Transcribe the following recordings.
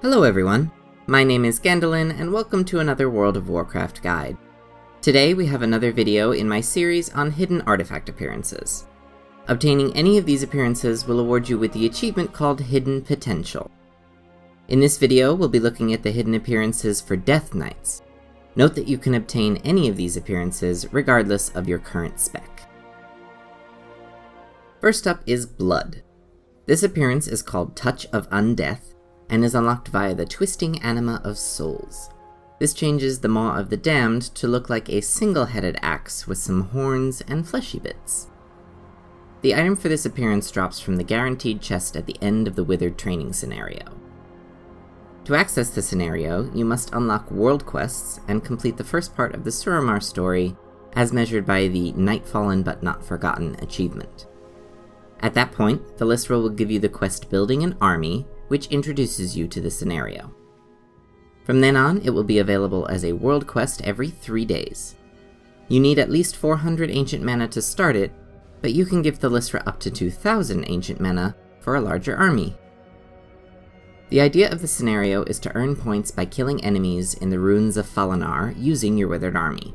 Hello everyone, my name is Gandalin and welcome to another World of Warcraft guide. Today we have another video in my series on hidden artifact appearances. Obtaining any of these appearances will award you with the achievement called Hidden Potential. In this video we'll be looking at the hidden appearances for Death Knights. Note that you can obtain any of these appearances regardless of your current spec. First up is Blood. This appearance is called Touch of Undeath, and is unlocked via the Twisting Anima of Souls. This changes the Maw of the Damned to look like a single-headed axe with some horns and fleshy bits. The item for this appearance drops from the guaranteed chest at the end of the Withered training scenario. To access the scenario, you must unlock world quests and complete the first part of the Suramar story, as measured by the Nightfallen but Not Forgotten achievement. At that point, the list roll will give you the quest Building an Army, which introduces you to the scenario. From then on, it will be available as a world quest every 3 days. You need at least 400 ancient mana to start it, but you can give the Lystra up to 2,000 ancient mana for a larger army. The idea of the scenario is to earn points by killing enemies in the ruins of Falanar using your Withered Army.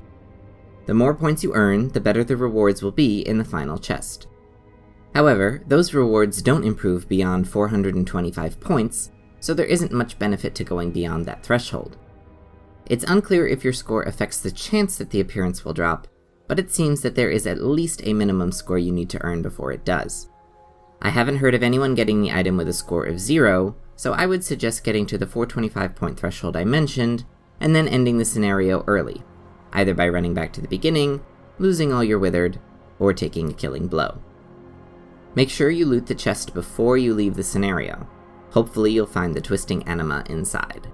The more points you earn, the better the rewards will be in the final chest. However, those rewards don't improve beyond 425 points, so there isn't much benefit to going beyond that threshold. It's unclear if your score affects the chance that the appearance will drop, but it seems that there is at least a minimum score you need to earn before it does. I haven't heard of anyone getting the item with a score of 0, so I would suggest getting to the 425 point threshold I mentioned, and then ending the scenario early, either by running back to the beginning, losing all your Withered, or taking a killing blow. Make sure you loot the chest before you leave the scenario. Hopefully you'll find the Twisting Anima inside.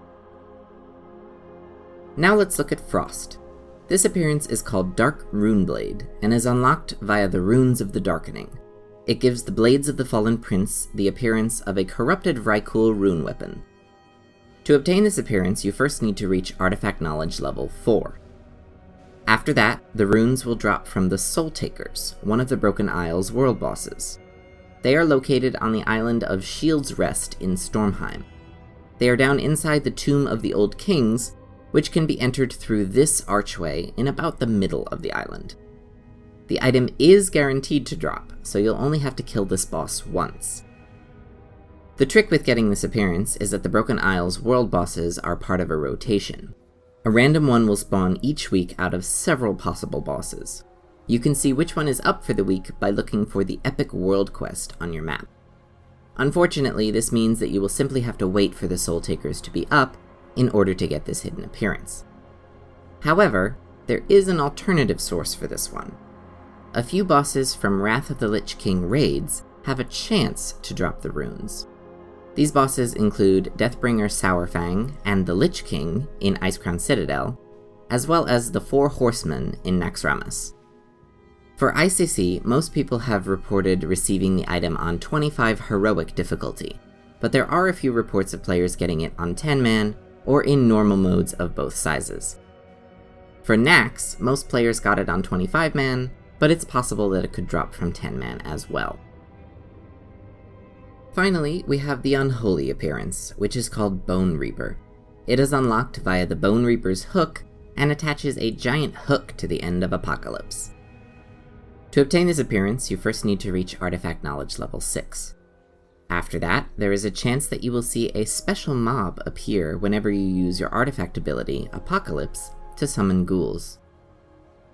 Now let's look at Frost. This appearance is called Dark Runeblade, and is unlocked via the Runes of the Darkening. It gives the Blades of the Fallen Prince the appearance of a corrupted Vrykul rune weapon. To obtain this appearance, you first need to reach Artifact Knowledge level 4. After that, the runes will drop from the Soul Takers, one of the Broken Isles world bosses. They are located on the island of Shield's Rest in Stormheim. They are down inside the Tomb of the Old Kings, which can be entered through this archway in about the middle of the island. The item is guaranteed to drop, so you'll only have to kill this boss once. The trick with getting this appearance is that the Broken Isles world bosses are part of a rotation. A random one will spawn each week out of several possible bosses. You can see which one is up for the week by looking for the Epic World Quest on your map. Unfortunately, this means that you will simply have to wait for the Soul Takers to be up in order to get this hidden appearance. However, there is an alternative source for this one. A few bosses from Wrath of the Lich King raids have a chance to drop the runes. These bosses include Deathbringer Sourfang and the Lich King in Icecrown Citadel, as well as the Four Horsemen in Naxxramas. For ICC, most people have reported receiving the item on 25 heroic difficulty, but there are a few reports of players getting it on 10-man or in normal modes of both sizes. For Nax, most players got it on 25-man, but it's possible that it could drop from 10-man as well. Finally, we have the Unholy appearance, which is called Bone Reaper. It is unlocked via the Bone Reaper's hook, and attaches a giant hook to the end of Apocalypse. To obtain this appearance, you first need to reach Artifact Knowledge level 6. After that, there is a chance that you will see a special mob appear whenever you use your artifact ability, Apocalypse, to summon ghouls.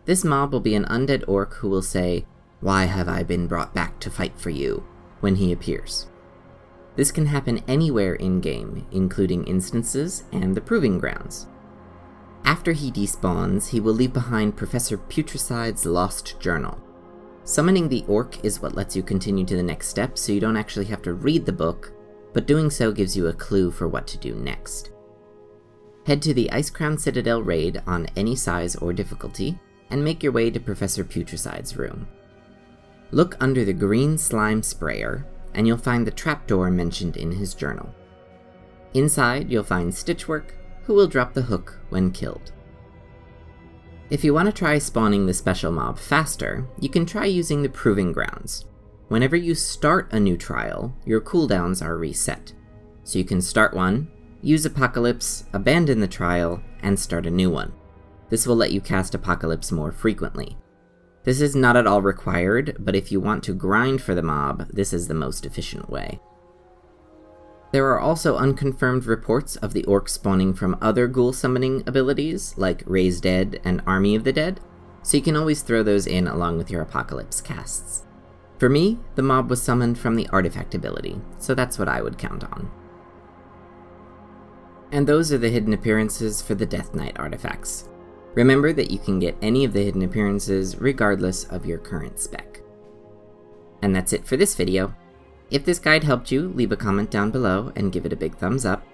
This mob will be an undead orc who will say, "Why have I been brought back to fight for you?" when he appears. This can happen anywhere in-game, including instances and the Proving Grounds. After he despawns, he will leave behind Professor Putricide's Lost Journal. Summoning the orc is what lets you continue to the next step, so you don't actually have to read the book, but doing so gives you a clue for what to do next. Head to the Icecrown Citadel raid on any size or difficulty, and make your way to Professor Putricide's room. Look under the green slime sprayer, and you'll find the trapdoor mentioned in his journal. Inside, you'll find Stitchwork, who will drop the hook when killed. If you want to try spawning the special mob faster, you can try using the Proving Grounds. Whenever you start a new trial, your cooldowns are reset. So you can start one, use Apocalypse, abandon the trial, and start a new one. This will let you cast Apocalypse more frequently. This is not at all required, but if you want to grind for the mob, this is the most efficient way. There are also unconfirmed reports of the orc spawning from other ghoul summoning abilities, like Raise Dead and Army of the Dead, so you can always throw those in along with your Apocalypse casts. For me, the mob was summoned from the Artifact ability, so that's what I would count on. And those are the hidden appearances for the Death Knight artifacts. Remember that you can get any of the hidden appearances regardless of your current spec. And that's it for this video. If this guide helped you, leave a comment down below and give it a big thumbs up.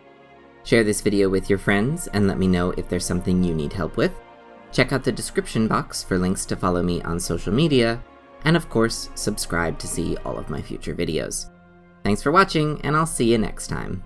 Share this video with your friends and let me know if there's something you need help with. Check out the description box for links to follow me on social media, and of course, subscribe to see all of my future videos. Thanks for watching, and I'll see you next time.